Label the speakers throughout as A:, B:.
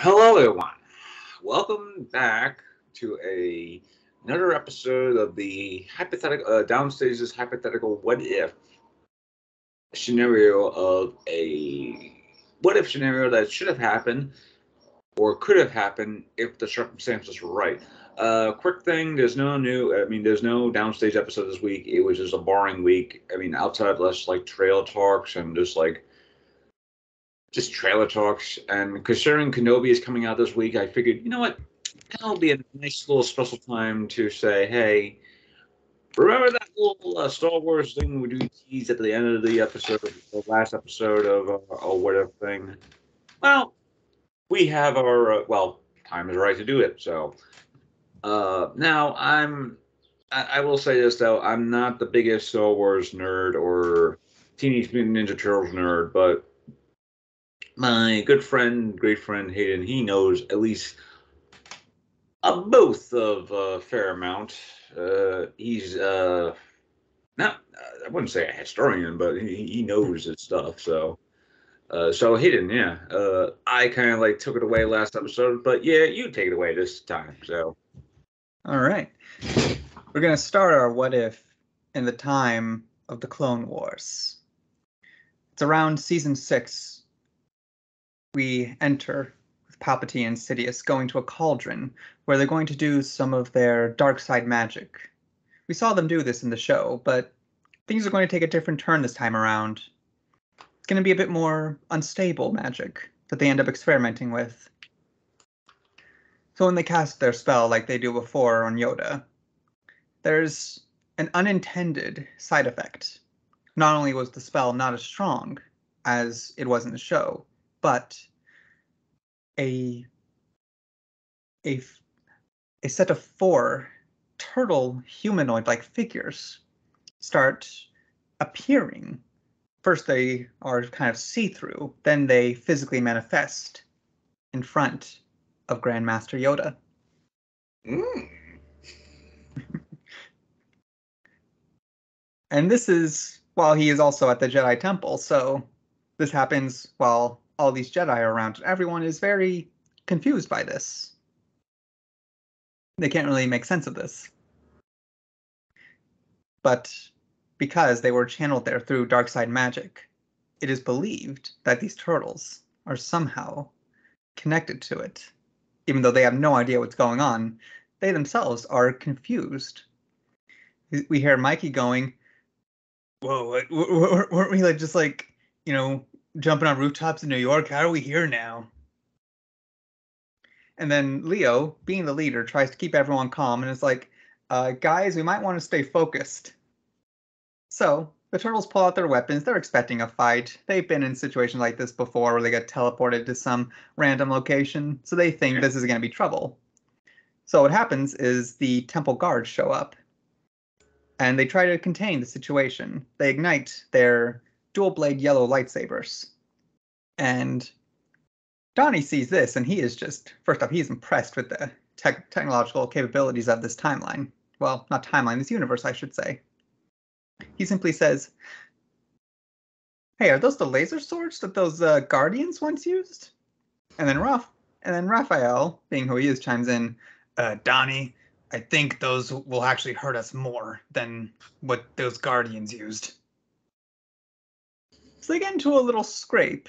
A: Hello, everyone. Welcome back to another episode of the hypothetical downstage's hypothetical what if scenario of a what if scenario that should have happened or could have happened if the circumstances were right. Quick thing: there's no downstage episode this week. It was just a boring week. I mean, outside less like trail talks and just trailer talks. And considering Kenobi is coming out this week, I figured, you know what, that'll be a nice little special time to say, hey, remember that little Star Wars thing we do tease at the end of the episode, the last episode of or whatever thing? Well, we have our time is right to do it. So now I will say this though, I'm not the biggest Star Wars nerd or Teenage Mutant Ninja Turtles nerd, but my good friend, great friend Hayden, he knows at least both of a fair amount. He's not, I wouldn't say a historian, but he knows his stuff. So Hayden, yeah. I kind of like took it away last episode, but yeah, you take it away this time. So.
B: All right. We're going to start our what if in the time of the Clone Wars. It's around season 6. We enter with Palpatine and Sidious going to a cauldron where they're going to do some of their dark side magic. We saw them do this in the show, but things are going to take a different turn this time around. It's going to be a bit more unstable magic that they end up experimenting with. So when they cast their spell like they do before on Yoda, there's an unintended side effect. Not only was the spell not as strong as it was in the show, but a set of 4 turtle humanoid-like figures start appearing. First they are kind of see-through, then they physically manifest in front of Grandmaster Yoda. And this is while he is also at the Jedi Temple, so this happens while all these Jedi are around. Everyone is very confused by this. They can't really make sense of this. But because they were channeled there through dark side magic, it is believed that these turtles are somehow connected to it. Even though they have no idea what's going on, they themselves are confused. We hear Mikey going, "Whoa, weren't we just jumping on rooftops in New York? How are we here now?" And then Leo, being the leader, tries to keep everyone calm and is like, guys, we might want to stay focused. So the turtles pull out their weapons. They're expecting a fight. They've been in situations like this before where they get teleported to some random location, so they think this is going to be trouble. So what happens is the temple guards show up, and they try to contain the situation. They ignite their dual-blade yellow lightsabers. And Donnie sees this, and he is just, first off, he's impressed with the technological capabilities of this timeline. Well, not timeline, this universe, I should say. He simply says, "Hey, are those the laser swords that those Guardians once used?" And then Raphael, being who he is, chimes in, "Donnie, I think those will actually hurt us more than what those Guardians used." So they get into a little scrape,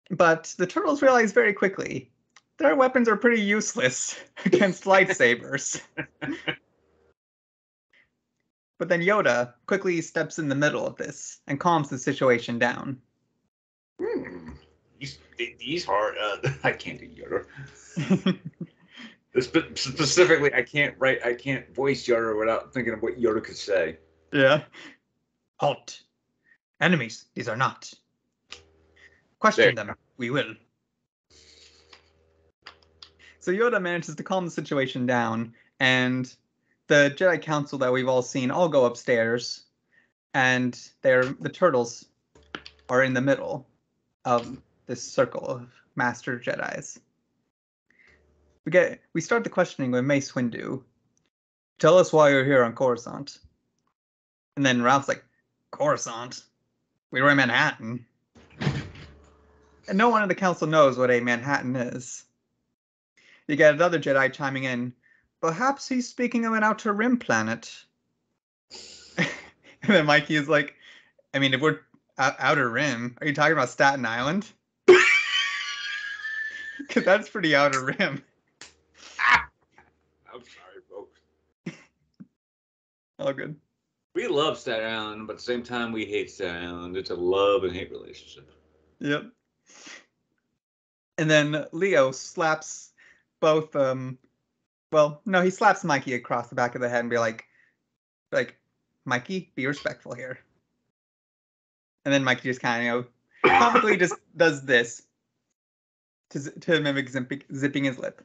B: but the turtles realize very quickly their weapons are pretty useless against lightsabers. But then Yoda quickly steps in the middle of this and calms the situation down.
A: These hard. I can't do Yoda. Specifically, I can't voice Yoda without thinking of what Yoda could say.
B: Yeah. "Halt. Enemies, these are not. Question them, we will." So Yoda manages to calm the situation down, and the Jedi Council that we've all seen all go upstairs, and the turtles are in the middle of this circle of Master Jedis. We start the questioning with Mace Windu. "Tell us why you're here on Coruscant." And then Ralph's like, "Coruscant? We were in Manhattan." And no one in the council knows what a Manhattan is. You get another Jedi chiming in. Perhaps he's speaking of an outer rim planet. And then Mikey is like, I mean, if we're outer rim, are you talking about Staten Island? Because that's pretty outer rim.
A: I'm sorry, folks.
B: All good.
A: We love Staten Island, but at the same time, we hate Staten Island. It's a love and hate relationship.
B: Yep. And then Leo slaps both. Well, no, he slaps Mikey across the back of the head and be like, Mikey, be respectful here. And then Mikey just kind of, comically just does this to mimic zipping his lip.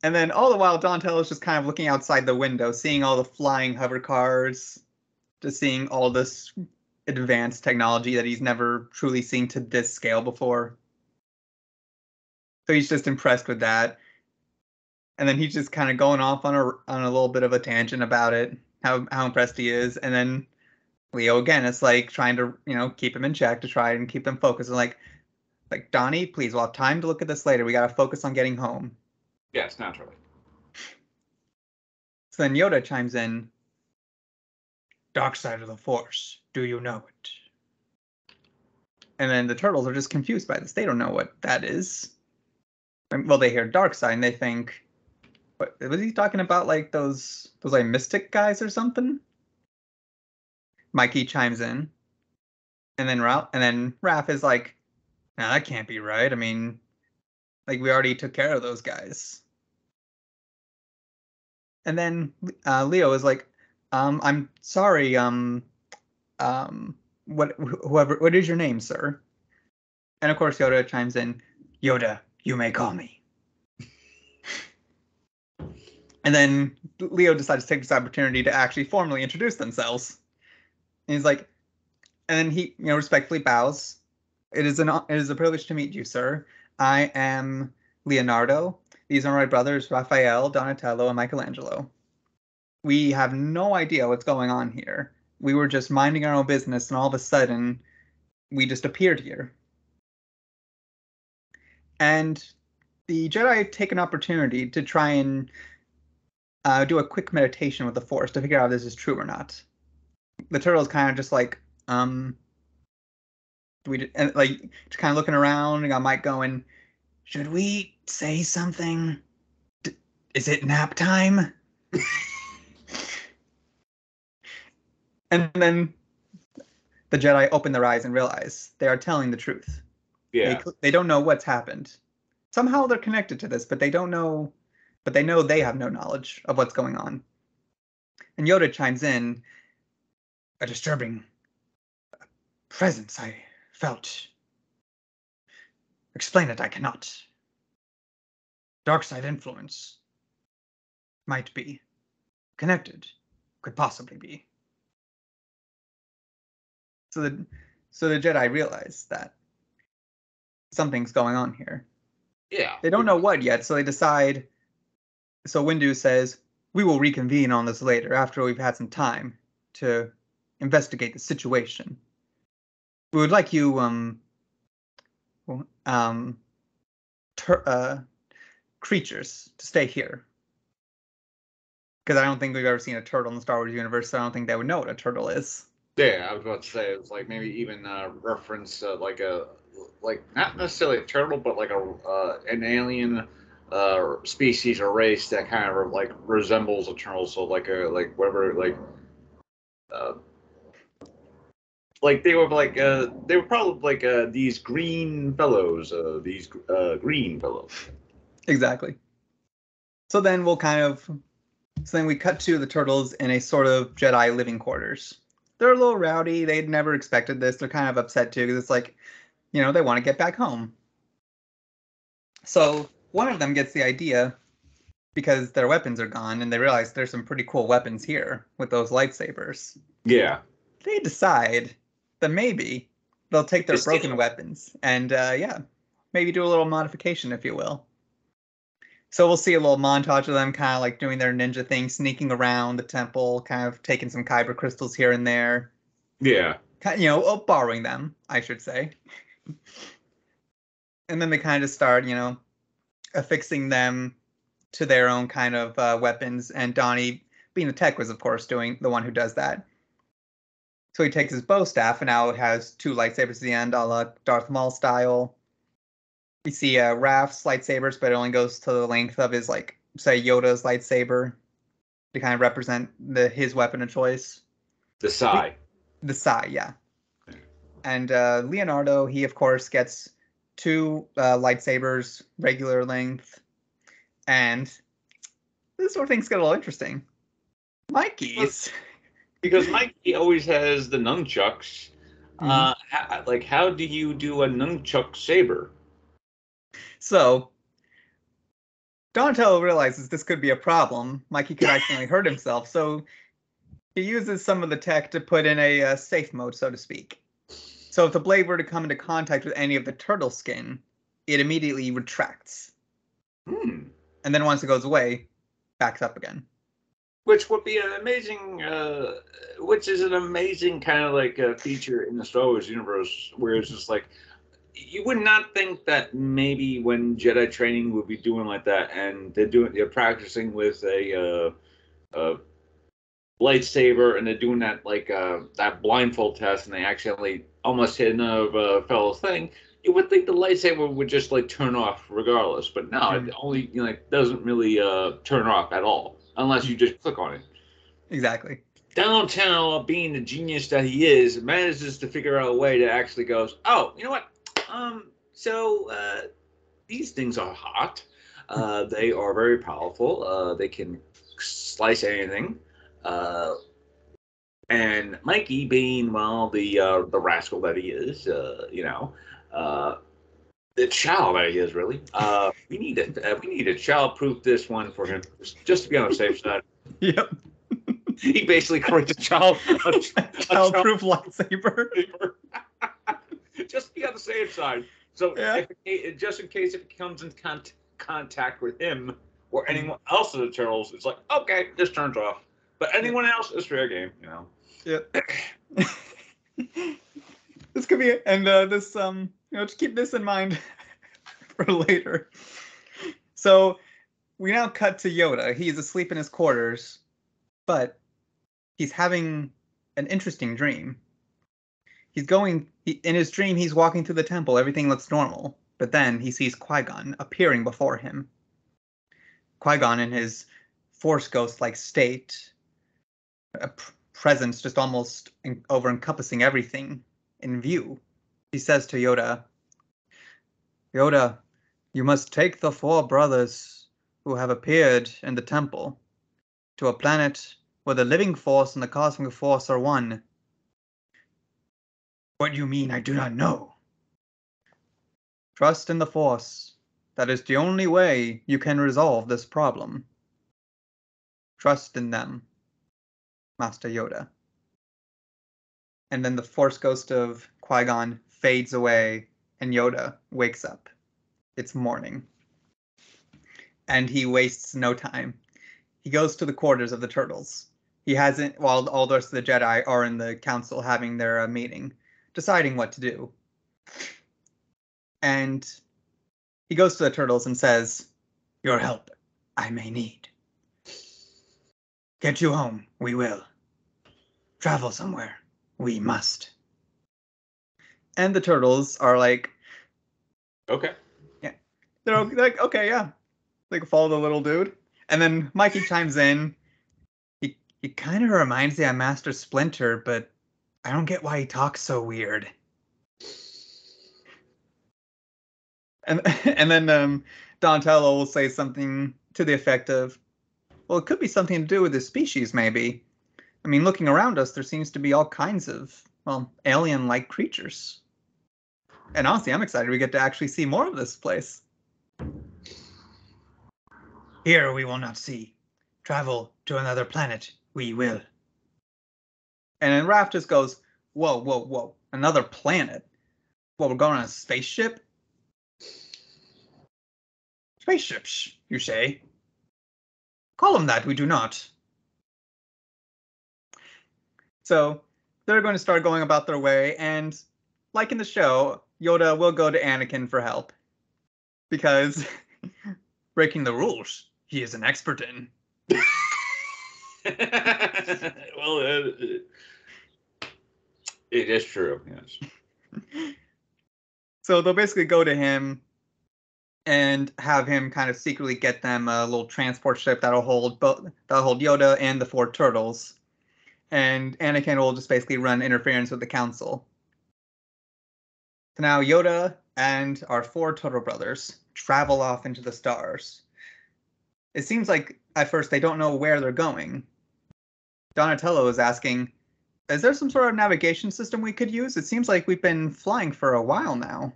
B: And then all the while, Donatello is just kind of looking outside the window, seeing all the flying hover cars, just seeing all this advanced technology that he's never truly seen to this scale before. So he's just impressed with that. And then he's just kind of going off on a little bit of a tangent about it, how impressed he is. And then Leo again, it's like trying to, keep him in check to try and keep them focused. And like Donnie, please, we'll have time to look at this later. We got to focus on getting home.
A: Yes, naturally.
B: So then Yoda chimes in. Dark side of the Force, do you know it? And then the turtles are just confused by this. They don't know what that is. Well, they hear dark side and they think, what was he talking about? Like those like mystic guys or something? Mikey chimes in, and then Raph is like, "No, that can't be right. I mean, like we already took care of those guys." And then Leo is like, "I'm sorry. What is your name, sir?" And of course, Yoda chimes in, "Yoda, you may call me." And then Leo decides to take this opportunity to actually formally introduce themselves. And he's like, and then he, respectfully bows. It is a privilege to meet you, sir. I am Leonardo. These are my brothers, Raphael, Donatello, and Michelangelo. We have no idea what's going on here. We were just minding our own business, and all of a sudden, we just appeared here. And the Jedi take an opportunity to try and do a quick meditation with the Force to figure out if this is true or not. The turtle's kind of just like, and like just kind of looking around, and got Mike going, should we say something? Is it nap time? And then the Jedi open their eyes and realize they are telling the truth.
A: Yeah.
B: They don't know what's happened. Somehow they're connected to this, but they don't know. But they know they have no knowledge of what's going on. And Yoda chimes in, a disturbing presence I felt. Explain it, I cannot. Dark side influence. Might be. Connected. Could possibly be. So the Jedi realize that something's going on here.
A: Yeah.
B: They don't know what yet, so they decide. So Windu says, we will reconvene on this later after we've had some time to investigate the situation. We would like you, creatures to stay here. Because I don't think we've ever seen a turtle in the Star Wars universe, so I don't think they would know what a turtle is.
A: Yeah, I was about to say it's like maybe even reference like not necessarily a turtle, but like an alien species or race that kind of like resembles a turtle. So like whatever they were probably like these green fellows. Green fellows.
B: Exactly. So then we cut to the turtles in a sort of Jedi living quarters. They're a little rowdy. They'd never expected this. They're kind of upset too, because it's like, they want to get back home. So one of them gets the idea, because their weapons are gone, and they realize there's some pretty cool weapons here with those lightsabers.
A: Yeah.
B: They decide that maybe they'll take their broken weapons and, maybe do a little modification, if you will. So we'll see a little montage of them kind of like doing their ninja thing, sneaking around the temple, kind of taking some kyber crystals here and there.
A: Yeah.
B: Borrowing them, I should say. And then they kind of start, affixing them to their own kind of weapons, and Donnie, being the tech, was of course doing the one who does that. So he takes his bow staff, and now it has 2 lightsabers at the end, a la Darth Maul style. We see Raph's lightsabers, but it only goes to the length of his, like, say, Yoda's lightsaber to kind of represent his weapon of choice.
A: The Sai.
B: The Sai, yeah. And Leonardo, he of course gets 2 lightsabers, regular length. And this is where things get a little interesting. Mikey's.
A: Because Mikey always has the nunchucks. How do you do a nunchuck saber?
B: So, Donatello realizes this could be a problem. Mikey could accidentally hurt himself, so he uses some of the tech to put in a safe mode, so to speak. So if the blade were to come into contact with any of the turtle skin, it immediately retracts. And then once it goes away, backs up again.
A: Which would be an amazing, which is an amazing kind of like a feature in the Star Wars universe, where it's just like, you would not think that maybe when Jedi training would be doing like that, and they're practicing with a lightsaber, and they're doing that like that blindfold test, and they accidentally almost hit another fellow's thing. You would think the lightsaber would just like turn off regardless, but no, it only doesn't really turn off at all unless you just click on it.
B: Exactly.
A: Donatello, being the genius that he is, manages to figure out a way that actually goes, oh, you know what? These things are hot. They are very powerful. They can slice anything. And Mikey, being the rascal that he is, the child that he is, really. We need to child-proof this one for him, just to be on the safe side.
B: Yep.
A: He basically creates a child-proof
B: lightsaber.
A: Just to be on the safe side. So
B: yeah.
A: Just in case if it comes in contact with him or anyone else in the Turles, it's like, okay, this turns off. But anyone else is fair game,
B: Yep. This could be, and this just keep this in mind for later. So we now cut to Yoda. He's asleep in his quarters, but he's having an interesting dream. In his dream, he's walking through the temple. Everything looks normal, but then he sees Qui-Gon appearing before him. Qui-Gon, in his Force Ghost-like state, a presence just almost over-encompassing everything in view. He says to Yoda, "Yoda, you must take the 4 brothers who have appeared in the temple to a planet where the living force and the cosmic force are one." "What do you mean? I do not know." "Trust in the Force. That is the only way you can resolve this problem. Trust in them, Master Yoda." And then the Force Ghost of Qui-Gon fades away, and Yoda wakes up. It's morning. And he wastes no time. He goes to the quarters of the Turtles. He hasn't, while all the rest of the Jedi are in the council having their meeting, deciding what to do. And he goes to the Turtles and says, "Your help I may need. Get you home, we will. Travel somewhere, we must." And the Turtles are like,
A: okay.
B: Yeah. They're like, okay, yeah. They can follow the little dude. And then Mikey chimes in. He kind of reminds me of Master Splinter, but I don't get why he talks so weird. And then Donatello will say something to the effect of, "Well, it could be something to do with his species, maybe. I mean, looking around us, there seems to be all kinds of, alien-like creatures." And honestly, I'm excited we get to actually see more of this place. "Here we will not see. Travel to another planet, we will." And then Raph just goes, whoa, whoa, whoa. Another planet? What, we're going on a spaceship? Spaceships, you say? Call them that, we do not. So they're going to start going about their way, and like in the show, Yoda will go to Anakin for help. Because breaking the rules he is an expert in.
A: Well, it is true, yes.
B: So they'll basically go to him and have him kind of secretly get them a little transport ship that'll hold Yoda and the 4 turtles. And Anakin will just basically run interference with the council. So now Yoda and our 4 turtle brothers travel off into the stars. It seems like at first they don't know where they're going. Donatello is asking, is there some sort of navigation system we could use? It seems like we've been flying for a while now.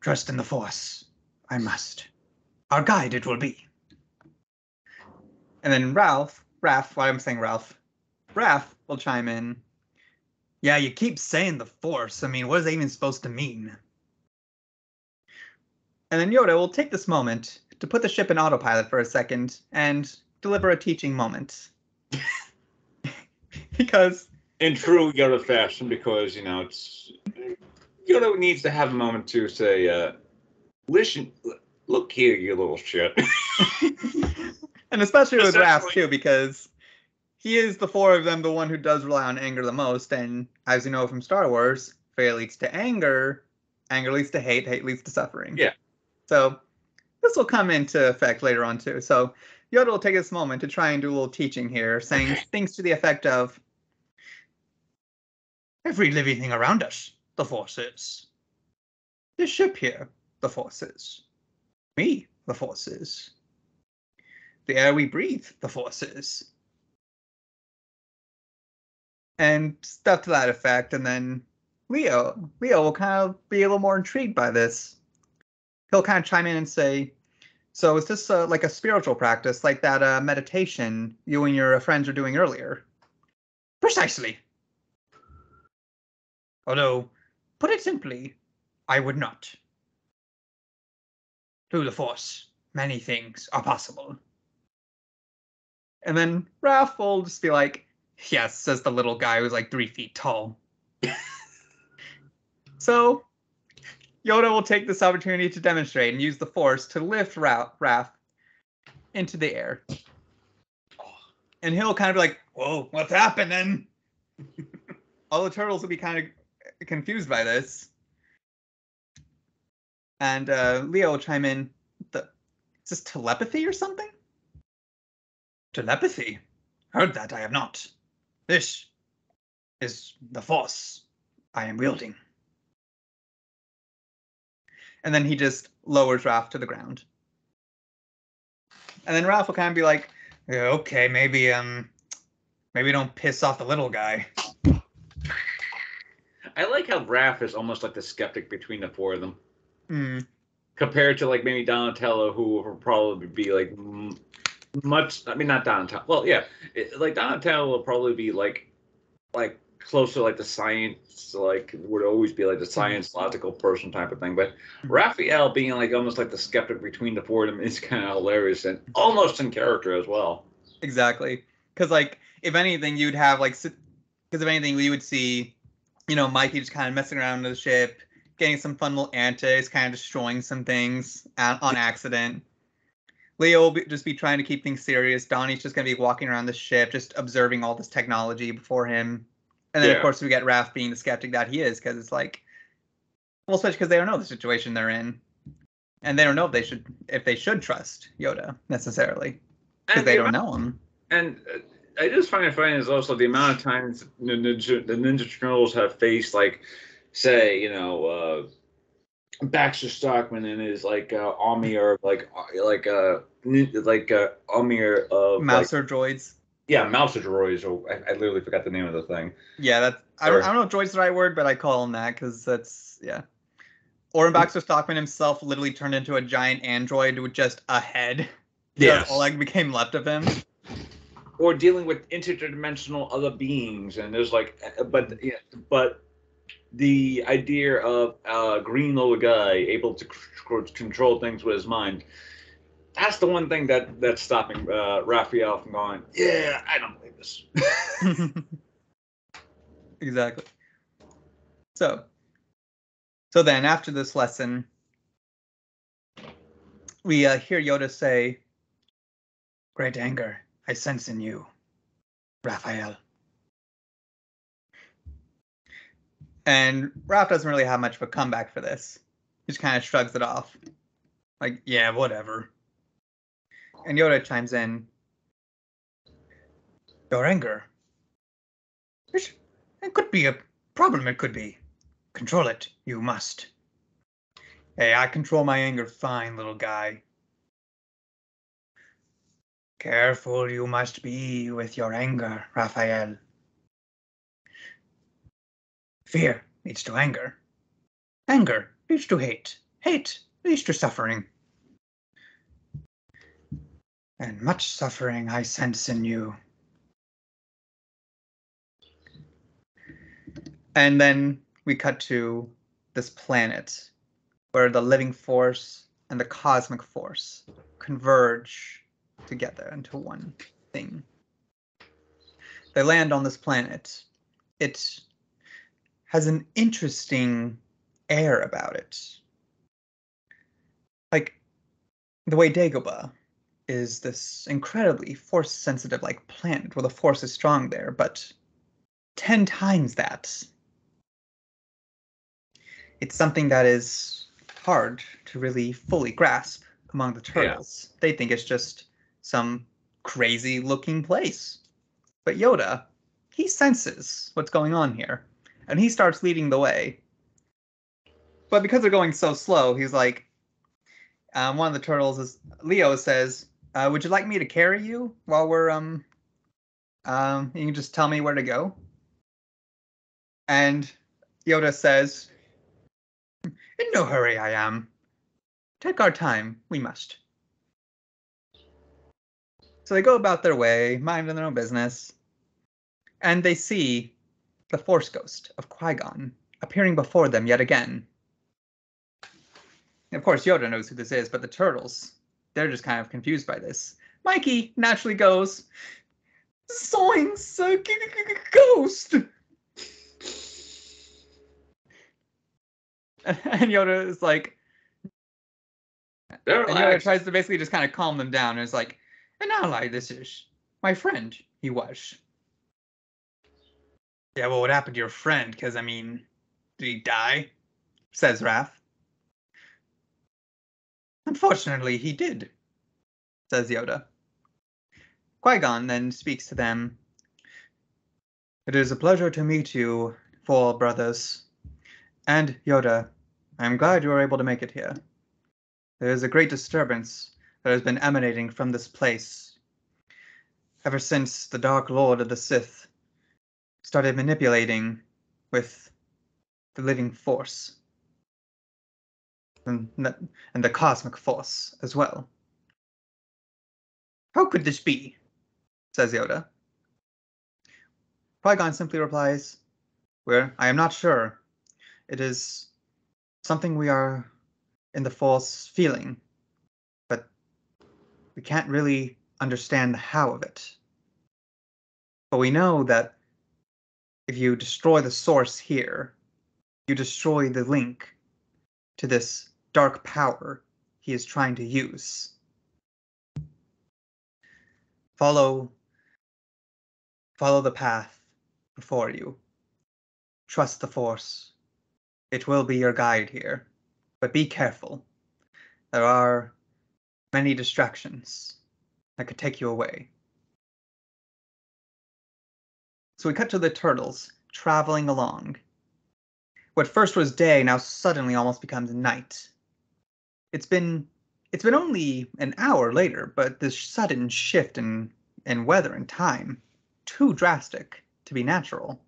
B: Trust in the Force. I must. Our guide it will be. And then Raph will chime in. Yeah, you keep saying the Force. I mean, what is that even supposed to mean? And then Yoda will take this moment to put the ship in autopilot for a second and deliver a teaching moment. Because...
A: in true Yoda fashion, because, it's... Yoda needs to have a moment to say, listen, look here, you little shit.
B: And especially with Raph, too, because he is the 4 of them, the one who does rely on anger the most. And as you know from Star Wars, fear leads to anger, anger leads to hate, hate leads to suffering.
A: Yeah.
B: So this will come into effect later on, too. So Yoda will take this moment to try and do a little teaching here, saying things to the effect of, every living thing around us, the Force is. This ship here, the Force is. Me, the Force is. The air we breathe, the Force is. And stuff to that effect. And then Leo will kind of be a little more intrigued by this. He'll kind of chime in and say, so is this like a spiritual practice, like that meditation you and your friends were doing earlier? Precisely. Although, put it simply, I would not. Through the Force, many things are possible. And then Raph will just be like, yes, says the little guy who's like 3 feet tall. So, Yoda will take this opportunity to demonstrate and use the Force to lift Raph into the air. And he'll kind of be like, whoa, what's happening? All the turtles will be kind of confused by this. And Leo will chime in, is this telepathy or something? Telepathy? Heard that, I have not. This is the Force I am wielding. And then he just lowers Raph to the ground. And then Raph will kind of be like, yeah, okay, maybe don't piss off the little guy.
A: I like how Raph is almost like the skeptic between the 4 of them.
B: Mm.
A: Compared to like maybe Donatello, who will probably be like much. I mean, not Donatello. Well, yeah, like Donatello will probably be like closer like the science, like would always be like the science logical person type of thing. But Raphael being like almost like the skeptic between the 4 of them is kind of hilarious and almost in character as well.
B: Exactly, because like if anything, you'd have like because if anything, we would see, Mikey just kind of messing around with the ship, getting some fun little antics, kind of destroying some things on accident. Leo will just be trying to keep things serious. Donnie's just going to be walking around the ship, just observing all this technology before him. And then, of course, we get Raph being the skeptic that he is, because it's like, well, especially because they don't know the situation they're in. And they don't know if they should trust Yoda, necessarily, because they don't know him. And
A: I just find it funny is also the amount of times the Ninja Turtles have faced, like, say, Baxter Stockman and his army or army of
B: Mouser droids.
A: Yeah, Mouser droids. Or I literally forgot the name of the thing.
B: Yeah, I don't know if droid's the right word, but I call him that because that's Or when Baxter Stockman himself literally turned into a giant android with just a head. Yes. All that became left of him.
A: Or dealing with interdimensional other beings, and there's but the idea of a green little guy able to control things with his mind, that's the one thing that's stopping Raphael from going, yeah, I don't believe this.
B: Exactly. So then after this lesson, we hear Yoda say, "Great anger I sense in you, Raphael." And Raph doesn't really have much of a comeback for this. He just kind of shrugs it off. Like, yeah, whatever. And Yoda chimes in, "Your anger. It could be a problem, it could be. Control it, you must." "Hey, I control my anger fine, little guy." "Careful you must be with your anger, Raphael. Fear leads to anger. Anger leads to hate. Hate leads to suffering. And much suffering I sense in you." And then we cut to this planet where the living force and the cosmic force converge together into one thing. They land on this planet. It has an interesting air about it. Like the way Dagobah is this incredibly force-sensitive like planet where the force is strong there, but 10 times that. It's something that is hard to really fully grasp among the turtles. Yeah. They think it's just some crazy looking place. But Yoda, he senses what's going on here, and he starts leading the way. But because they're going so slow, he's like, one of the turtles, Leo says, "Would you like me to carry you while we're, you can just tell me where to go?" And Yoda says, "In no hurry I am. Take our time, we must." So they go about their way, minding their own business, and they see the Force Ghost of Qui-Gon appearing before them yet again. And of course, Yoda knows who this is, but the turtles, they're just kind of confused by this. Mikey naturally goes, "Zoinks, ghost!" And Yoda is like, and Yoda tries to basically just kind of calm them down. And is like, "An ally, this is. My friend, he was." "Yeah, well, what happened to your friend? Because, I mean, did he die?" says Raph. "Unfortunately, he did," says Yoda. Qui-Gon then speaks to them. "It is a pleasure to meet you, four brothers. And Yoda, I am glad you were able to make it here. There is a great disturbance that has been emanating from this place ever since the Dark Lord of the Sith started manipulating with the living force and the cosmic force as well." "How could this be?" says Yoda. Qui-Gon simply replies, "I am not sure. It is something we are in the Force feeling, but we can't really understand the how of it. But we know that if you destroy the source here, you destroy the link to this dark power he is trying to use. Follow the path before you. Trust the Force. It will be your guide here. But be careful. There are many distractions that could take you away." So we cut to the turtles traveling along. What first was day now suddenly almost becomes night. It's been only an hour later, but this sudden shift in weather and time, too drastic to be natural.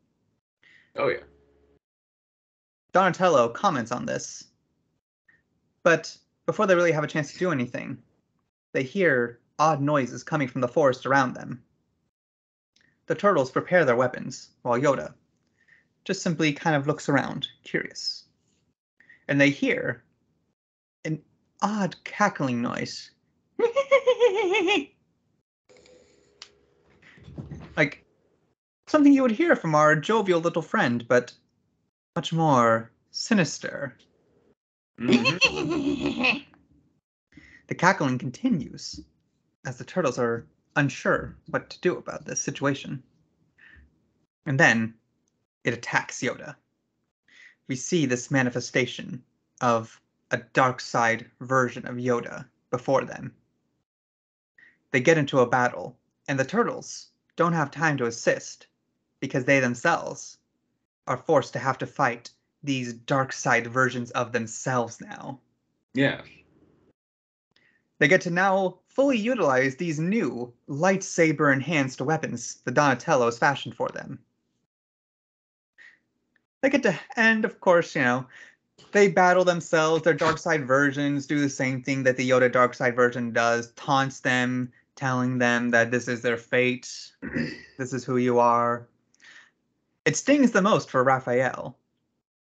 A: Oh yeah.
B: Donatello comments on this, but before they really have a chance to do anything, they hear odd noises coming from the forest around them. The turtles prepare their weapons, while Yoda just simply kind of looks around, curious. And they hear an odd cackling noise. Like something you would hear from our jovial little friend, but much more sinister. Mm-hmm. The cackling continues as the turtles are unsure what to do about this situation. And then it attacks Yoda. We see this manifestation of a dark side version of Yoda before them. They get into a battle, and the turtles don't have time to assist because they themselves are forced to have to fight these dark side versions of themselves now.
A: Yeah.
B: They get to now fully utilize these new lightsaber enhanced weapons the Donatello's fashioned for them. They get to, and of course, they battle themselves. Their dark side versions do the same thing that the Yoda dark side version does, taunts them, telling them that this is their fate, this is who you are. It stings the most for Raphael,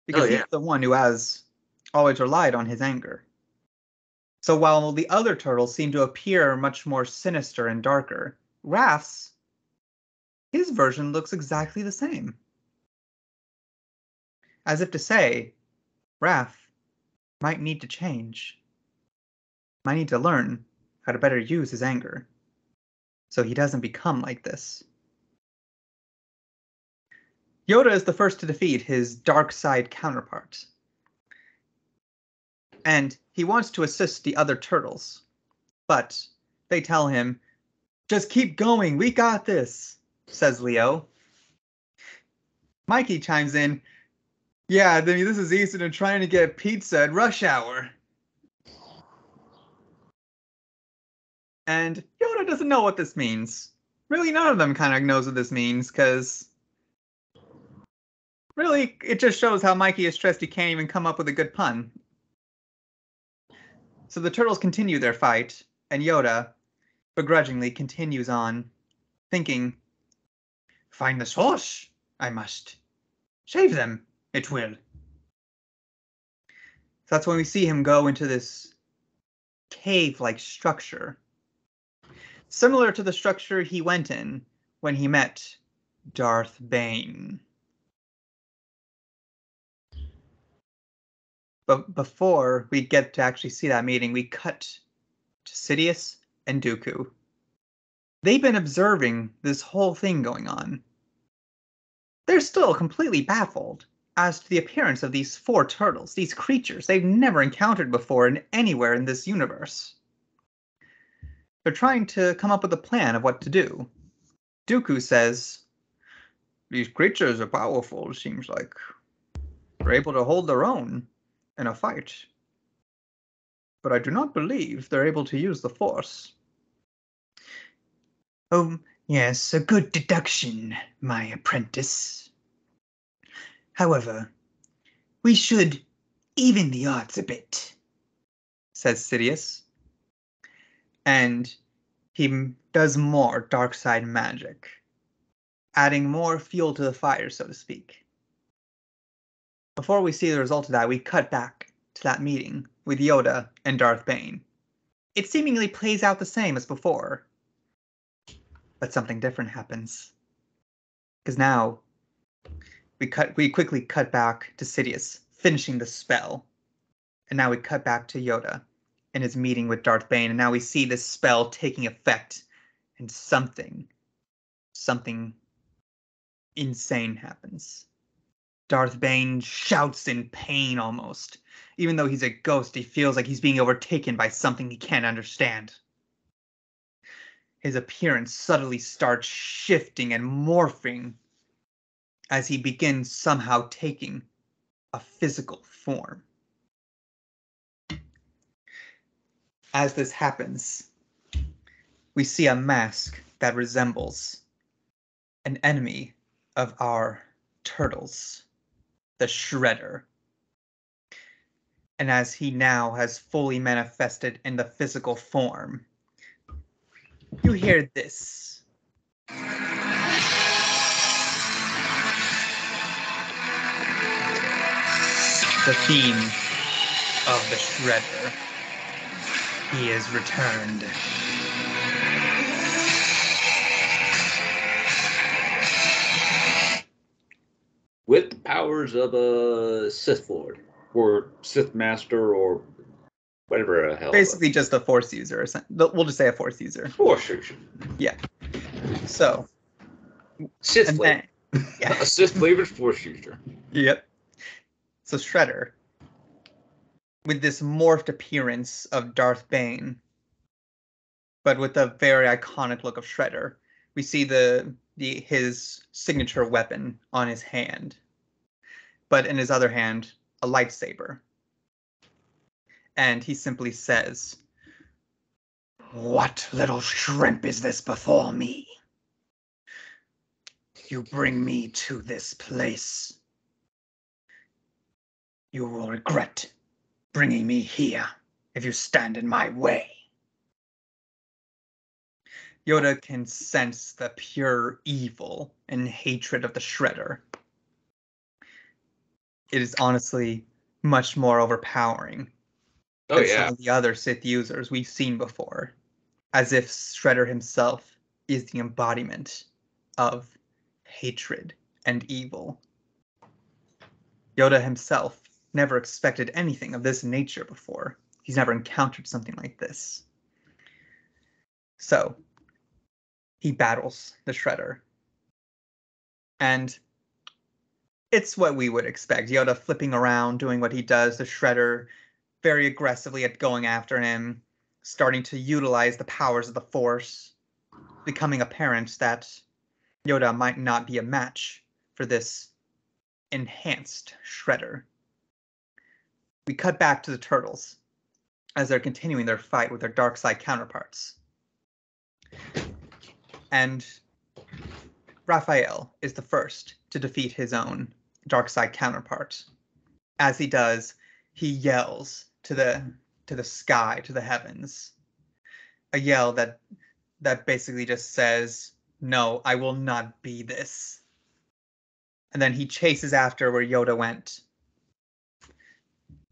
B: because he's the one who has always relied on his anger. So while the other turtles seem to appear much more sinister and darker, Raph's, his version looks exactly the same. As if to say, Raph might need to change, might need to learn how to better use his anger, so he doesn't become like this. Yoda is the first to defeat his dark side counterpart, and he wants to assist the other turtles, but they tell him, "Just keep going, we got this," says Leo. Mikey chimes in, "Yeah, this is Easton and trying to get pizza at rush hour." And Yoda doesn't know what this means. Really, none of them kind of knows what this means, because really, it just shows how Mikey is stressed he can't even come up with a good pun. So the turtles continue their fight, and Yoda begrudgingly continues on, thinking, "Find the source, I must. Save them, it will." So that's when we see him go into this cave-like structure, similar to the structure he went in when he met Darth Bane. But before we get to actually see that meeting, we cut to Sidious and Dooku. They've been observing this whole thing going on. They're still completely baffled as to the appearance of these 4 turtles, these creatures they've never encountered before anywhere in this universe. They're trying to come up with a plan of what to do. Dooku says, "These creatures are powerful, it seems like. They're able to hold their own in a fight. But I do not believe they're able to use the Force." "Oh, yes, a good deduction, my apprentice. However, we should even the odds a bit," says Sidious. And he does more dark side magic, adding more fuel to the fire, so to speak. Before we see the result of that, we cut back to that meeting with Yoda and Darth Bane. It seemingly plays out the same as before, but something different happens. Because now we quickly cut back to Sidious finishing the spell, and now we cut back to Yoda and his meeting with Darth Bane, and now we see this spell taking effect, and something insane happens. Darth Bane shouts in pain almost. Even though he's a ghost, he feels like he's being overtaken by something he can't understand. His appearance subtly starts shifting and morphing as he begins somehow taking a physical form. As this happens, we see a mask that resembles an enemy of our turtles, the Shredder. And as he now has fully manifested in the physical form, you hear this. The theme of the Shredder. He is returned.
A: With the powers of a Sith Lord, or Sith Master, or Whatever the hell.
B: Basically just a Force user. We'll just say a Force user.
A: Force user.
B: Yeah. So.
A: Sith flavor.
B: Yeah.
A: A Sith flavored Force user.
B: Yep. So Shredder, with this morphed appearance of Darth Bane, but with a very iconic look of Shredder, we see his signature weapon on his hand, but in his other hand, a lightsaber. And he simply says, "What little shrimp is this before me? You bring me to this place. You will regret bringing me here if you stand in my way." Yoda can sense the pure evil and hatred of the Shredder. It is honestly much more overpowering than some of the other Sith users we've seen before, as if Shredder himself is the embodiment of hatred and evil. Yoda himself never expected anything of this nature before. He's never encountered something like this. So, he battles the Shredder. And it's what we would expect. Yoda flipping around, doing what he does. The Shredder very aggressively at going after him, starting to utilize the powers of the Force, becoming apparent that Yoda might not be a match for this enhanced Shredder. We cut back to the Turtles as they're continuing their fight with their dark side counterparts. And Raphael is the first to defeat his own dark side counterpart. As he does, he yells to the sky, to the heavens. A yell that basically just says, "No, I will not be this." And then he chases after where Yoda went.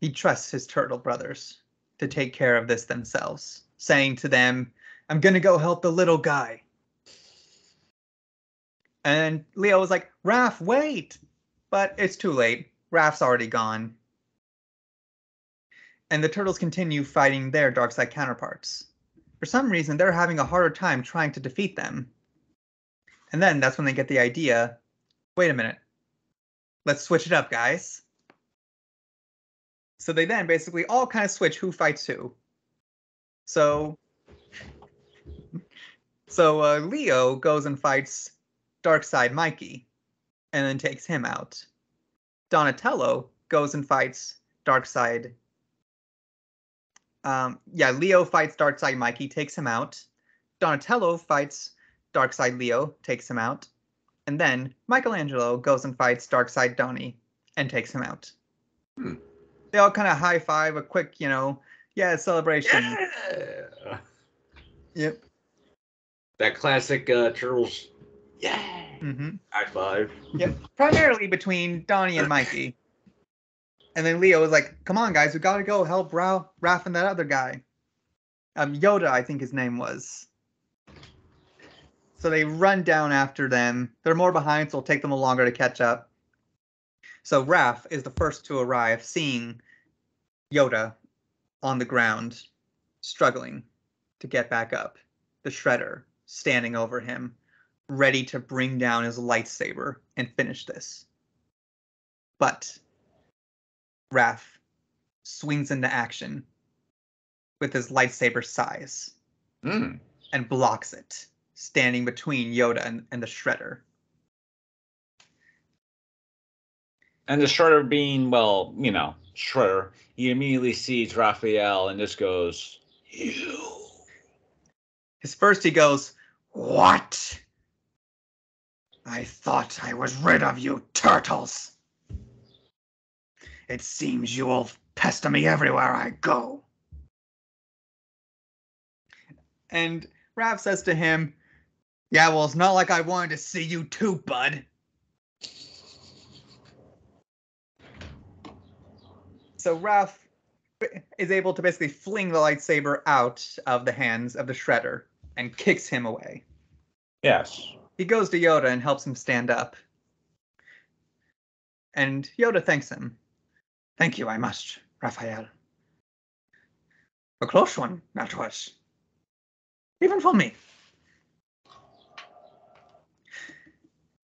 B: He trusts his turtle brothers to take care of this themselves, saying to them, "I'm gonna go help the little guy." And Leo was like, "Raph, wait!" But it's too late. Raph's already gone. And the turtles continue fighting their dark side counterparts. For some reason, they're having a harder time trying to defeat them. And then that's when they get the idea, wait a minute, let's switch it up, guys. So they then basically all kind of switch who fights who. So Leo goes and fights Darkseid Mikey, and then takes him out. Donatello goes and fights Darkseid. Leo fights Darkseid Mikey, takes him out. Donatello fights Darkseid Leo, takes him out. And then Michelangelo goes and fights Darkseid Donnie and takes him out. They all kind of high five, a quick, celebration.
A: Yeah.
B: Yep.
A: That classic Turles. Yeah.
B: Mm-hmm.
A: High five.
B: Yep. Primarily between Donnie and Mikey. And then Leo was like, "Come on, guys, we gotta go help Raph and that other guy." Yoda, I think his name was. So they run down after them. They're more behind, so it'll take them a longer to catch up. So Raph is the first to arrive, seeing Yoda on the ground, struggling to get back up. The Shredder standing over him, ready to bring down his lightsaber and finish this. But Raph swings into action with his lightsaber size and blocks it, standing between Yoda and the Shredder.
A: And the Shredder being, Shredder, he immediately sees Raphael and just goes, "You."
B: He goes, "What? I thought I was rid of you, turtles. It seems you will pester me everywhere I go." And Raph says to him, "Yeah, well, it's not like I wanted to see you too, bud." So Raph is able to basically fling the lightsaber out of the hands of the Shredder and kicks him away.
A: Yes.
B: He goes to Yoda and helps him stand up. And Yoda thanks him. "Thank you, I must, Raphael. A close one, that was. Even for me.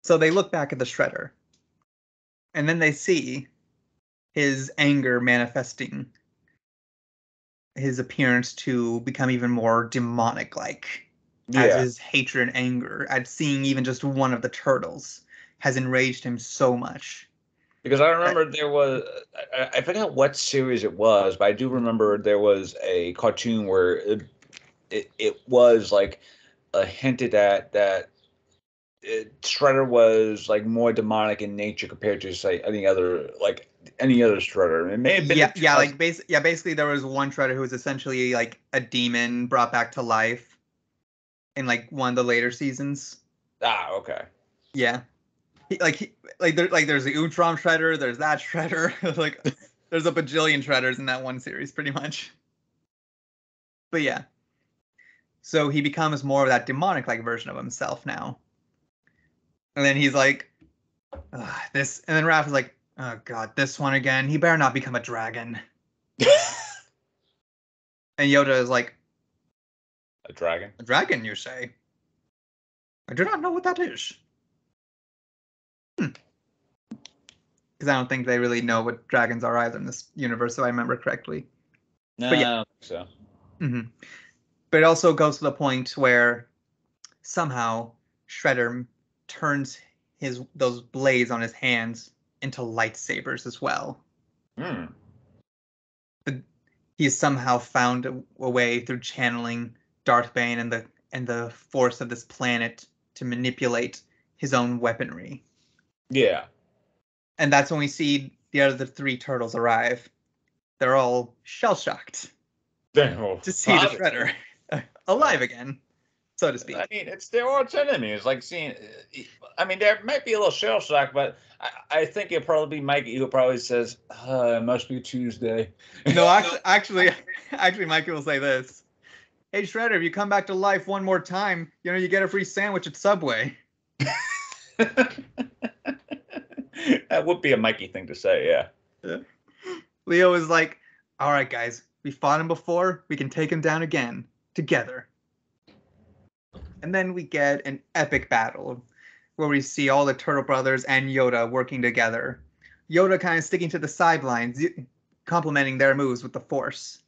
B: So they look back at the Shredder, and then they see his anger manifesting, his appearance to become even more demonic-like, as
C: Yeah.
B: his hatred and anger at seeing even just one of the turtles has enraged him so much.
C: Because I remember there was, I forgot what series it was, but I do remember there was a cartoon where it was like hinted at that Shredder was like more demonic in nature compared to say any other Shredder. It may have been
B: Basically there was one Shredder who was essentially like a demon brought back to life in like one of the later seasons.
C: Okay.
B: Yeah. There's the Utrom Shredder, there's that Shredder, like there's a bajillion Shredders in that one series, pretty much. But yeah, so he becomes more of that demonic-like version of himself now, and then he's like, this, and then Raph is like, oh god, this one again. He better not become a dragon. And Yoda is like,
C: a dragon?
B: A dragon, you say? I do not know what that is. Because I don't think they really know what dragons are either in this universe, if I remember correctly.
C: No,
B: but yeah.
C: I don't think so.
B: Mm-hmm. But it also goes to the point where somehow Shredder turns those blades on his hands into lightsabers as well. But he's somehow found a way through channeling Darth Bane and the force of this planet to manipulate his own weaponry.
C: Yeah.
B: And that's when we see the other three turtles arrive. They're all shell-shocked to see the Shredder alive again, so to speak.
C: I mean, it's their arch enemy. It's like seeing. I mean, there might be a little shell shock, but I think it'll probably be Mikey who probably says, "It must be Tuesday."
B: No, actually, Mikey will say this: "Hey, Shredder, if you come back to life one more time, you get a free sandwich at Subway."
C: That would be a Mikey thing to say, yeah.
B: Leo is like, "All right, guys, we fought him before. We can take him down again together." And then we get an epic battle where we see all the Turtle Brothers and Yoda working together. Yoda kind of sticking to the sidelines, complementing their moves with the Force.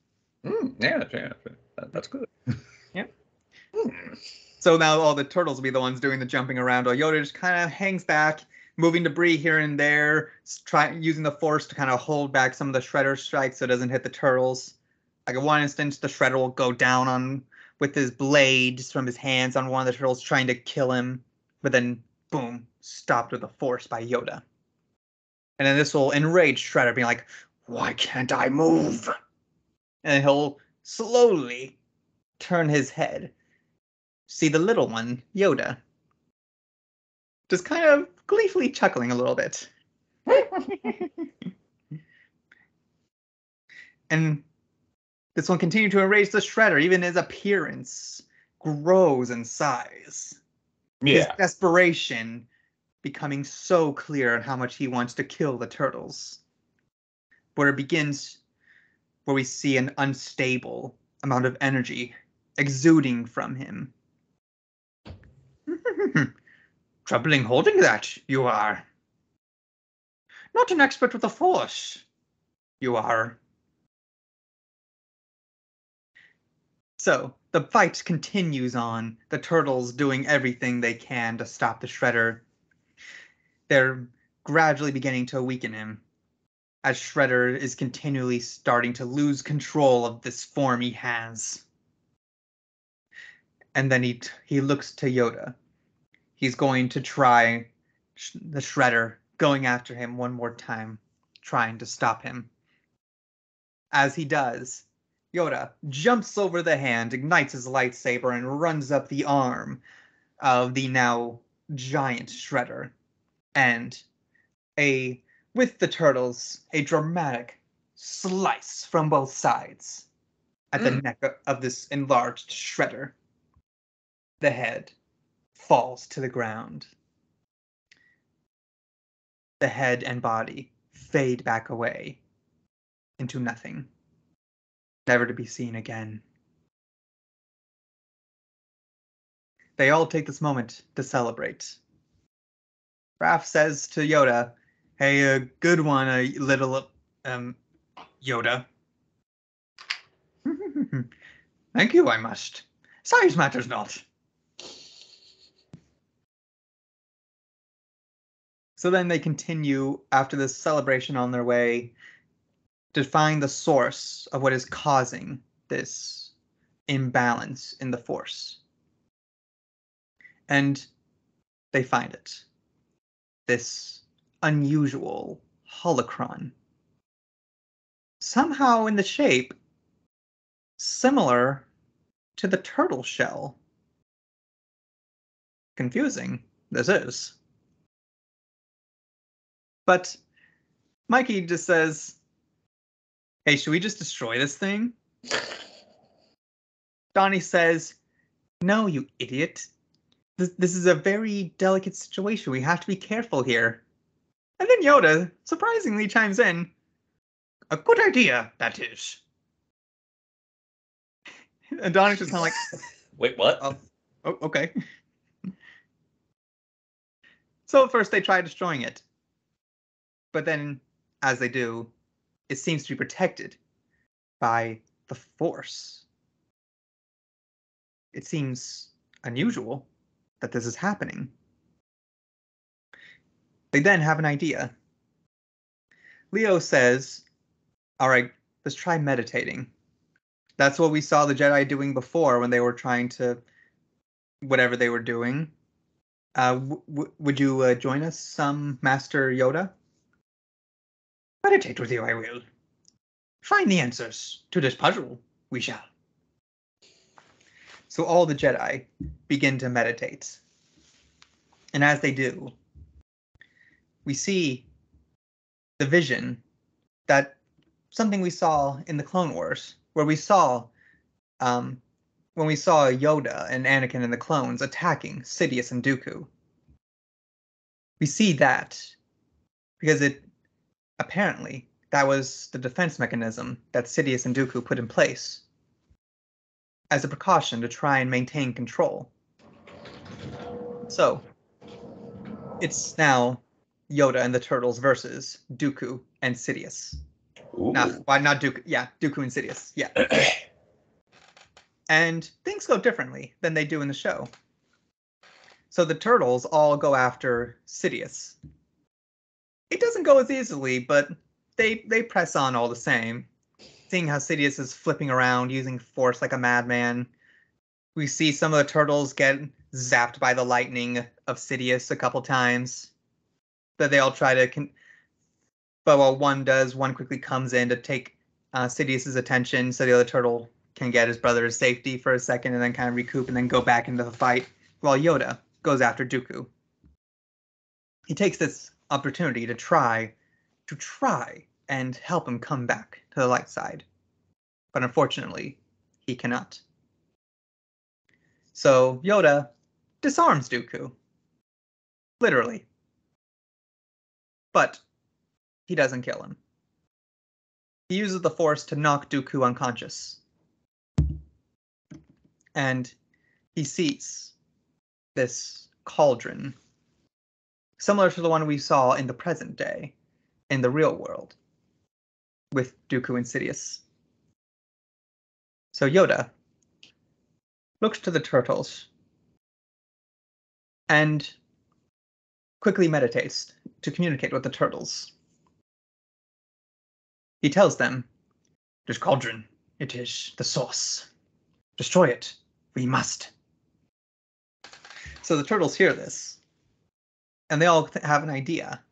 C: Yeah, that's good.
B: Yeah. So now all the turtles will be the ones doing the jumping around, while Yoda just kind of hangs back, moving debris here and there, using the Force to kind of hold back some of the Shredder strikes so it doesn't hit the turtles. Like in one instance, the Shredder will go down with his blade from his hands on one of the turtles, trying to kill him, but then boom, stopped with the Force by Yoda. And then this will enrage Shredder, being like, "Why can't I move?" And he'll slowly turn his head, see the little one, Yoda, just kind of gleefully chuckling a little bit. And this will continue to enrage the Shredder. Even his appearance grows in size.
C: Yeah.
B: His desperation becoming so clear on how much he wants to kill the turtles. Where it begins, where we see an unstable amount of energy exuding from him. Troubling holding that, you are. Not an expert with the Force, you are. So, the fight continues on, the turtles doing everything they can to stop the Shredder. They're gradually beginning to weaken him, as Shredder is continually starting to lose control of this form he has. And then he looks to Yoda. He's going to try the Shredder, going after him one more time, trying to stop him. As he does, Yoda jumps over the hand, ignites his lightsaber, and runs up the arm of the now giant Shredder. And with the turtles, a dramatic slice from both sides at the neck of this enlarged Shredder. The head falls to the ground. The head and body fade back away into nothing. never to be seen again. They all take this moment to celebrate. Raph says to Yoda, "Hey, a good one, a little, Yoda." "Thank you, I must. Size matters not." So then they continue after this celebration on their way to find the source of what is causing this imbalance in the Force. And they find it. This unusual holocron. Somehow in the shape similar to the turtle shell. Confusing, this is. But Mikey just says, "Hey, should we just destroy this thing?" Donnie says, "No, you idiot. This is a very delicate situation. We have to be careful here." And then Yoda surprisingly chimes in, "A good idea, that is." And Donnie's just kind of like,
C: Wait, what?
B: "Oh, okay." So at first they try destroying it. But then, as they do, it seems to be protected by the Force. It seems unusual that this is happening. They then have an idea. Leo says, "All right, let's try meditating." That's what we saw the Jedi doing before when they were trying to whatever they were doing. Would you join us, Master Yoda? "Meditate with you, I will. Find the answers to this puzzle, we shall." So all the Jedi begin to meditate. And as they do, we see the vision that something we saw in the Clone Wars, where we saw when we saw Yoda and Anakin and the clones attacking Sidious and Dooku. We see that because apparently that was the defense mechanism that Sidious and Dooku put in place as a precaution to try and maintain control. So it's now Yoda and the Turtles versus Dooku and Sidious. Not Dooku. Yeah, Dooku and Sidious. Yeah. And things go differently than they do in the show. So the Turtles all go after Sidious. It doesn't go as easily, but they press on all the same. Seeing how Sidious is flipping around, using force like a madman. We see some of the Turtles get zapped by the lightning of Sidious a couple times. But they all try to... But while one does, one quickly comes in to take Sidious's attention so the other turtle can get his brother's safety for a second and then kind of recoup and then go back into the fight, while Yoda goes after Dooku. He takes this opportunity to try and help him come back to the light side. But unfortunately, he cannot. So Yoda disarms Dooku. Literally. But he doesn't kill him. He uses the Force to knock Dooku unconscious. And he sees this cauldron, similar to the one we saw in the present day, in the real world, with Dooku and Sidious. So Yoda looks to the Turtles and quickly meditates to communicate with the Turtles. He tells them, "This cauldron, it is the source. Destroy it. We must." So the Turtles hear this, and they all have an idea.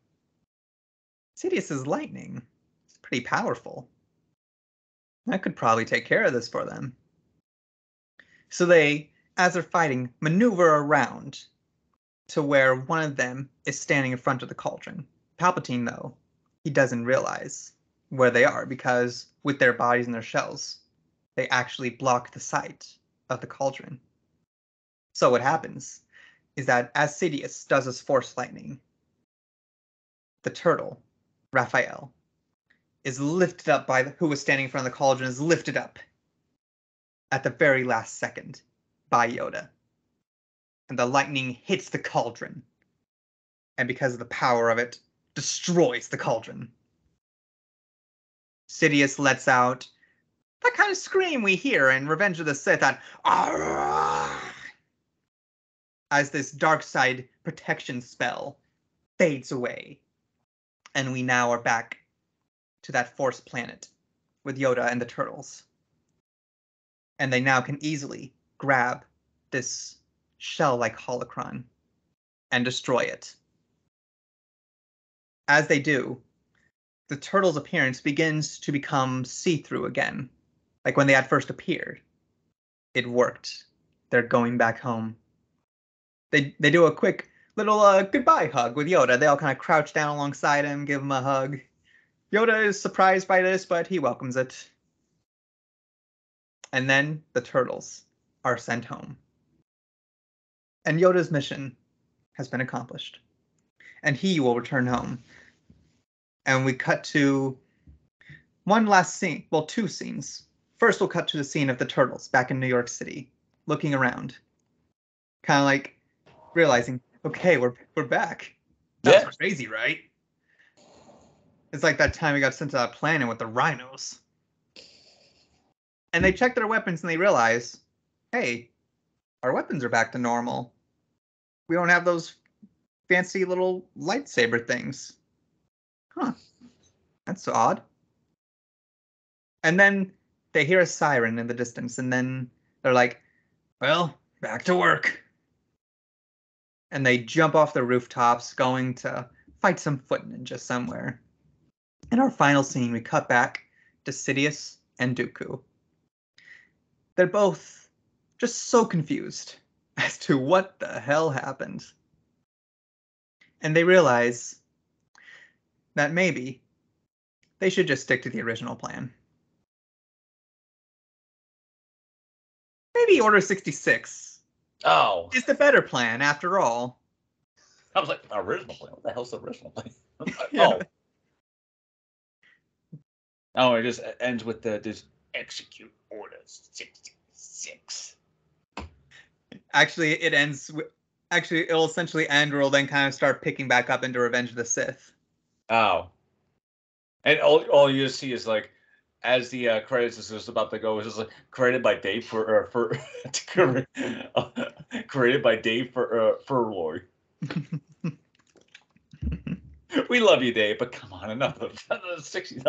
B: Sidious's lightning is pretty powerful. I could probably take care of this for them. So they, as they're fighting, maneuver around to where one of them is standing in front of the cauldron. Palpatine, though, he doesn't realize where they are because with their bodies and their shells, they actually block the sight of the cauldron. So what happens is that as Sidious does his force lightning, the turtle, Raphael, is lifted up by who was standing in front of the cauldron, is lifted up at the very last second by Yoda. And the lightning hits the cauldron. And because of the power of it, destroys the cauldron. Sidious lets out that kind of scream we hear in Revenge of the Sith, that as this dark side protection spell fades away. And we now are back to that forest planet with Yoda and the Turles. And they now can easily grab this shell-like holocron and destroy it. As they do, the Turtles' appearance begins to become see-through again. Like when they had first appeared. It worked. They're going back home. They do a quick little goodbye hug with Yoda. They all kind of crouch down alongside him, give him a hug. Yoda is surprised by this, but he welcomes it. And then the Turtles are sent home. And Yoda's mission has been accomplished. And he will return home. And we cut to one last scene. Well, two scenes. First, we'll cut to the scene of the Turtles back in New York City, looking around. Kind of like realizing, okay, we're back. That's crazy, right? It's like that time we got sent to that planet with the rhinos. And they check their weapons and they realize, hey, our weapons are back to normal. We don't have those fancy little lightsaber things. Huh. That's odd. And then they hear a siren in the distance, and then they're like, well, back to work. And they jump off the rooftops, going to fight some foot ninja somewhere. In our final scene, we cut back to Sidious and Dooku. They're both just so confused as to what the hell happened. And they realize that maybe they should just stick to the original plan. Maybe Order 66 is the better plan after all.
C: I was like, original plan? What the hell's the original plan?
B: Yeah.
C: Oh, it just ends with just execute Order 66.
B: Actually, it ends with... Actually, it'll essentially end, or it'll then kind of start picking back up into Revenge of the Sith.
C: Oh. And all you see is like, as the credits is just about to go, it's just like created by Dave created by Dave Furloy. We love you, Dave, but come on, enough of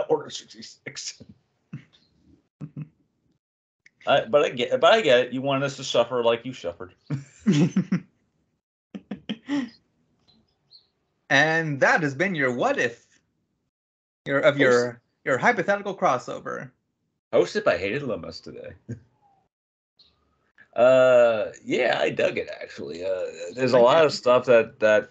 C: Order 66. But I get it. You want us to suffer like you suffered.
B: And that has been your what if, your hypothetical crossover.
C: Hosted by Hated Lumos today. Yeah, I dug it actually. There's a lot of stuff that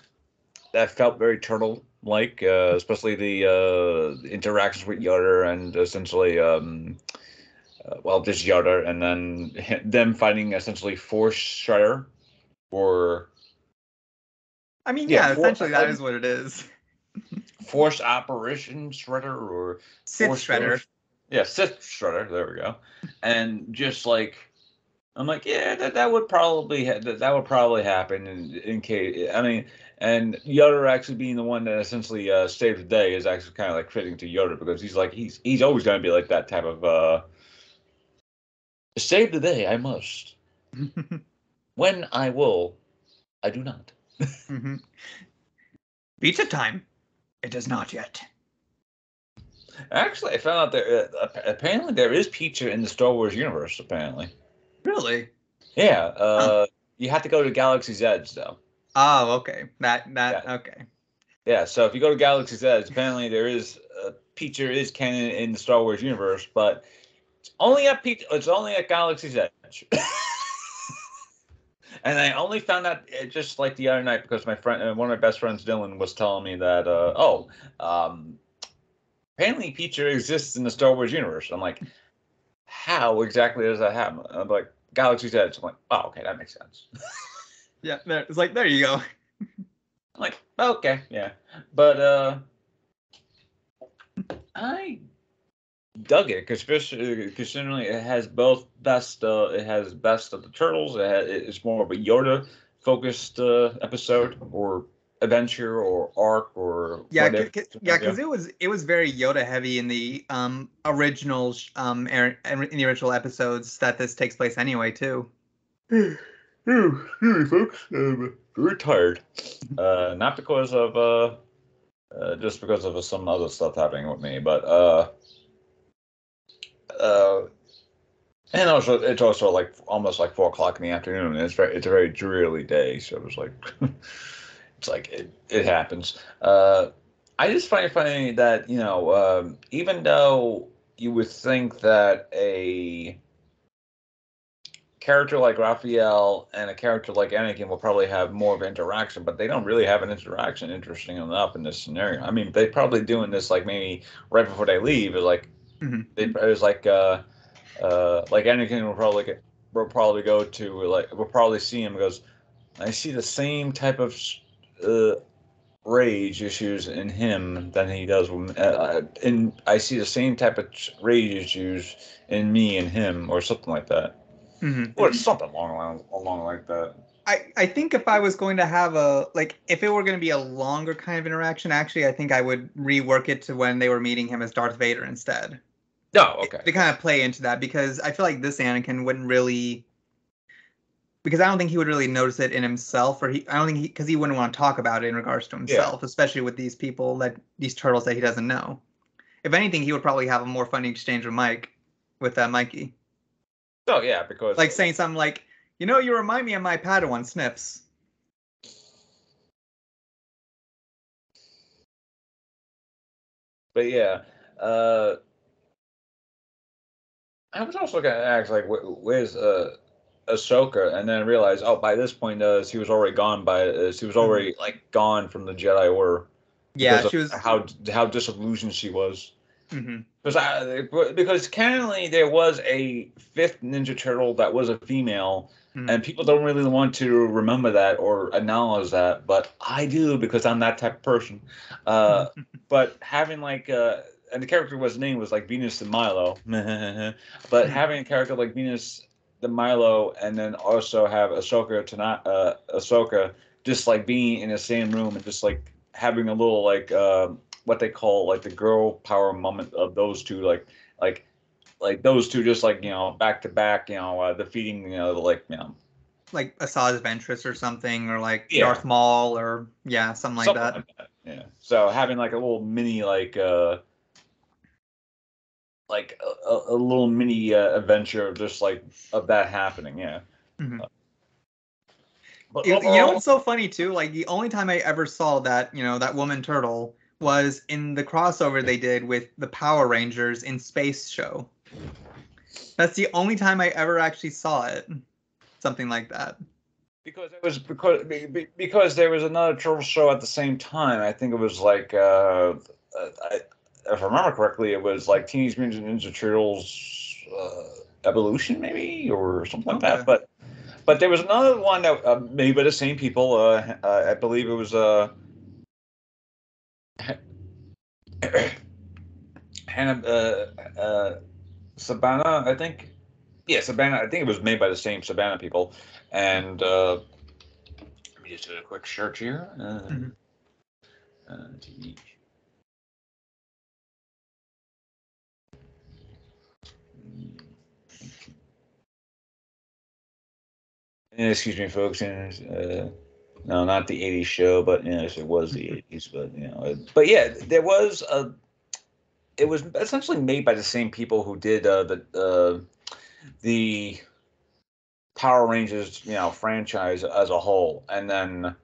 C: felt very Turtle-like, especially the interactions with Yoda and essentially, just Yoda, and then them fighting essentially Force Shredder, or.
B: I mean, yeah, essentially that is what it is.
C: Force Operation Shredder, or
B: Sith Shredder.
C: Yeah, Sith Shredder. There we go. And just like, I'm like, yeah, that would probably happen in case. I mean, and Yoda actually being the one that essentially saved the day is actually kind of like fitting to Yoda, because he's like he's always going to be like that type of save the day. I must. When I will, I do not.
B: Mm-hmm. Pizza time. It is not yet.
C: Actually, I found out there apparently there is pizza in the Star Wars universe. Apparently.
B: Really?
C: Yeah. You have to go to Galaxy's Edge though.
B: Oh, okay. Yeah. Okay.
C: Yeah. So if you go to Galaxy's Edge, apparently there is pizza is canon in the Star Wars universe, but it's only at Galaxy's Edge. And I only found out just like the other night, because my friend, one of my best friends, Dylan, was telling me that, apparently pizza exists in the Star Wars universe. I'm like, how exactly does that happen? I'm like, Galaxy's Edge. I'm like, oh, okay, that makes sense.
B: Yeah, it's like, there you go.
C: I'm like, okay, yeah. But I dug it, because considering it has both best. It has best of the Turtles. It's more of a Yoda focused episode or adventure or arc or
B: Yeah,
C: whatever.
B: because it was very Yoda heavy in the original in the original episodes that this takes place anyway too.
C: Excuse me, folks. I'm very tired. Not because of just because of some other stuff happening with me, but and also it's also like almost like 4 o'clock in the afternoon. And it's a very dreary day, so it was like it's like it happens. I just find it funny that even though you would think that a character like Raphael and a character like Anakin will probably have more of an interaction, but they don't really have an interaction interesting enough in this scenario. I mean, they probably doing this like maybe right before they leave. It's like it was like Anakin will probably go to we'll probably see him because I see the same type of uh, rage issues in him than he does and I see the same type of rage issues in me and him or something like that. Or something along like that.
B: I think if I was going to have if it were going to be a longer kind of interaction, actually, I think I would rework it to when they were meeting him as Darth Vader instead.
C: Oh, okay.
B: To kind of play into that, because I feel like this Anakin wouldn't really, because I don't think he would really notice it in himself, I don't think because he wouldn't want to talk about it in regards to himself, especially with these people these turtles that he doesn't know. If anything, he would probably have a more funny exchange with Mikey.
C: Oh yeah, because
B: like saying something like, you remind me of my Padawan Snips.
C: But yeah, I was also gonna ask like, where's Ahsoka, and then realize, oh, by this point, she was already gone. She was already like gone from the Jedi Order.
B: Yeah, she was
C: how disillusioned she was.
B: Mm-hmm.
C: Because canonly there was a fifth Ninja Turtle that was a female, and people don't really want to remember that or acknowledge that, but I do because I'm that type of person. But having and the character name was like Venus de Milo, but having a character like Venus de Milo and then also have Ahsoka just like being in the same room and just like having a little what they call like the girl power moment of those two, like those two just back to back, defeating
B: like Asajj Ventress or something, or like Darth Maul, or something like that.
C: Yeah. So having like a little mini a little mini adventure of just of that happening. Yeah.
B: Mm-hmm. But you know what's so funny too? Like the only time I ever saw that that woman turtle was in the crossover they did with the Power Rangers in Space Show. That's the only time I ever actually saw it. Something like that.
C: Because because there was another turtle show at the same time. I think it was if I remember correctly, it was like Teenage Mutant Ninja Turtles Evolution, maybe, or something like that. But there was another one that made by the same people. I believe it was Hannah Sabana, I think. Yeah, Sabana. I think it was made by the same Sabana people. And let me just do a quick search here. TV. Excuse me, folks. No, not the '80s show, but yes, it was the '80s. But yeah, there was a. It was essentially made by the same people who did the Power Rangers, franchise as a whole, and then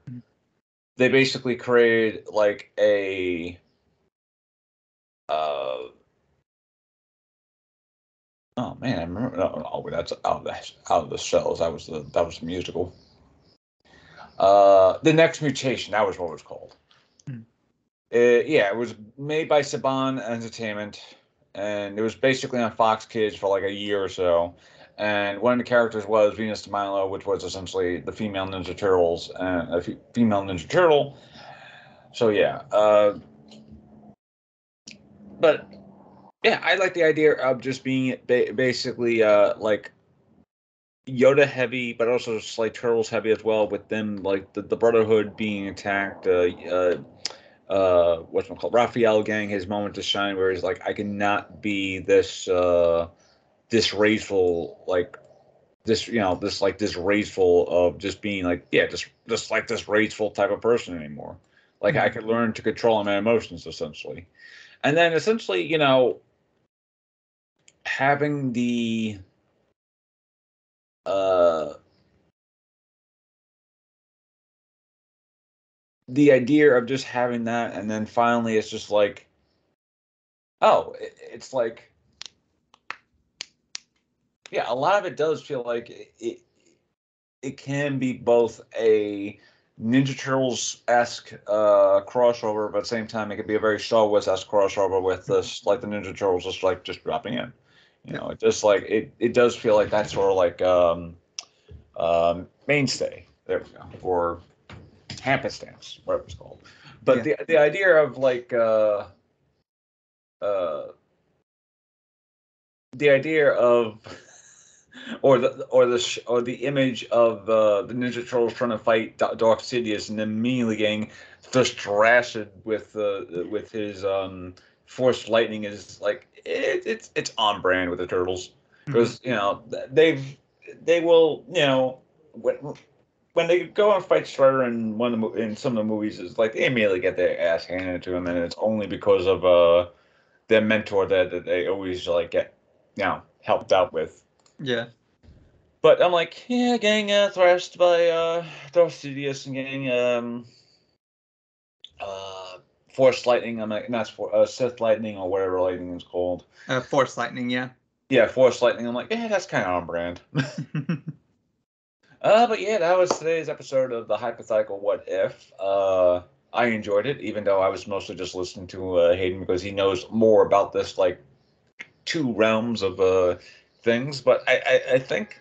C: they basically created like a. Oh man, I remember. That's out of the cells. That was the musical. The Next Mutation. That was what it was called. It was made by Saban Entertainment, and it was basically on Fox Kids for like a year or so. And one of the characters was Venus de Milo, which was essentially the female Ninja Turtles and a female Ninja Turtle. So yeah, but Yeah, I like the idea of just being basically like Yoda heavy, but also just like Turles heavy as well. With them, like the Brotherhood being attacked. What's it called? Raphael getting his moment to shine, where he's like, I cannot be this rageful, like this, this rageful of just being like, yeah, just like this rageful type of person anymore. Like I could learn to control my emotions essentially, and then essentially, having uh the idea of just having that, and then finally it's just like, oh, it's like, yeah, a lot of it does feel like it can be both a Ninja Turtles esque crossover, but at the same time it could be a very Star Wars esque crossover with this, like the Ninja Turtles just dropping in. It just like it does feel like that sort of like mainstay. There we go. Or happenstance, whatever it's called. But the idea of like uh, the idea of or the image of the Ninja Turtles trying to fight Darth Sidious and then immediately getting just drasted with his force lightning is like it's on brand with the Turtles, because they will, when they go and fight Shredder in some of the movies, is like they immediately get their ass handed to them, and it's only because of their mentor that they always like get helped out with.
B: Yeah.
C: But I'm like, yeah, getting thrashed by Darth Sidious and getting Force Lightning. I'm like, not for Sith Lightning or whatever lightning is called.
B: Force lightning, yeah.
C: Yeah, Force Lightning. I'm like, yeah, that's kind of on brand. But yeah, that was today's episode of the Hypothetical What If. I enjoyed it, even though I was mostly just listening to Hayden because he knows more about this, like, two realms of things. But I think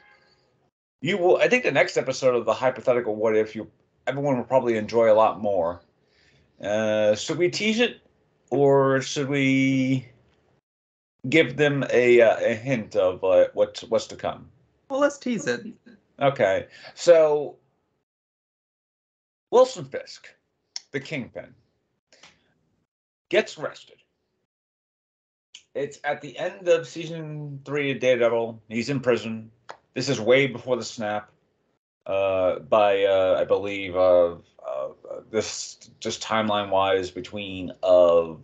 C: you will. I think the next episode of the Hypothetical What If everyone will probably enjoy a lot more. Should we tease it, or should we give them a hint of what's to come?
B: Well, let's tease it.
C: Okay, so Wilson Fisk, the Kingpin, gets arrested. It's at the end of season 3 of Daredevil. He's in prison. This is way before the snap. By I believe this just timeline wise between of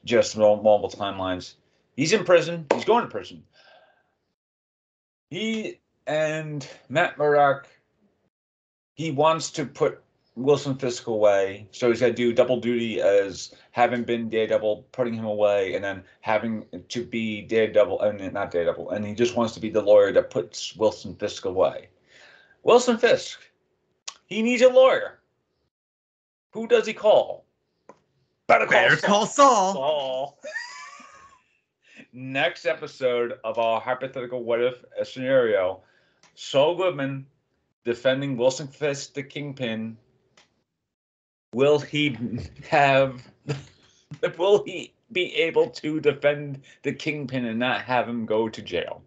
C: just multiple timelines. He's in prison. He's going to prison. He and Matt Murdock. He wants to put Wilson Fisk away, so he's got to do double duty as having been Daredevil, putting him away, and then having to be Daredevil, and not Daredevil, and he just wants to be the lawyer that puts Wilson Fisk away. Wilson Fisk, he needs a lawyer. Who does he call?
B: Better call Saul.
C: Saul. Next episode of our Hypothetical What If scenario, Saul Goodman defending Wilson Fisk, the Kingpin. Will he be able to defend the Kingpin and not have him go to jail?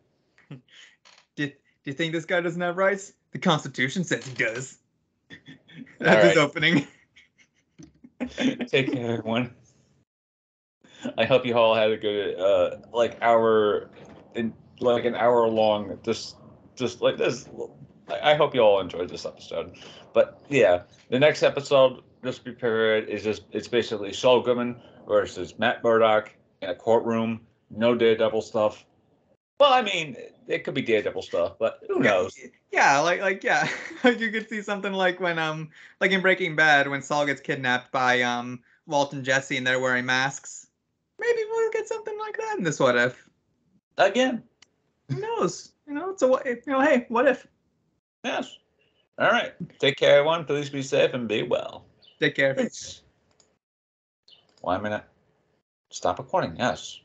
B: Do you think this guy doesn't have rights? The Constitution says he does.
C: All
B: That's his
C: right.
B: opening.
C: Take care, everyone. I hope you all had a good an hour long just like this. I hope you all enjoyed this episode. But yeah, the next episode, just be prepared, it's basically Saul Goodman versus Matt Murdock in a courtroom. No Daredevil stuff. Well, I mean, it could be Daredevil stuff, but who knows?
B: Yeah, yeah. You could see something like when like in Breaking Bad when Saul gets kidnapped by Walt and Jesse and they're wearing masks. Maybe we'll get something like that in this What If.
C: Again.
B: Who knows? It's a what if. Hey, what if?
C: Yes. All right. Take care, everyone. Please be safe and be well.
B: Take care.
C: Peace. 1 minute. Stop recording. Yes.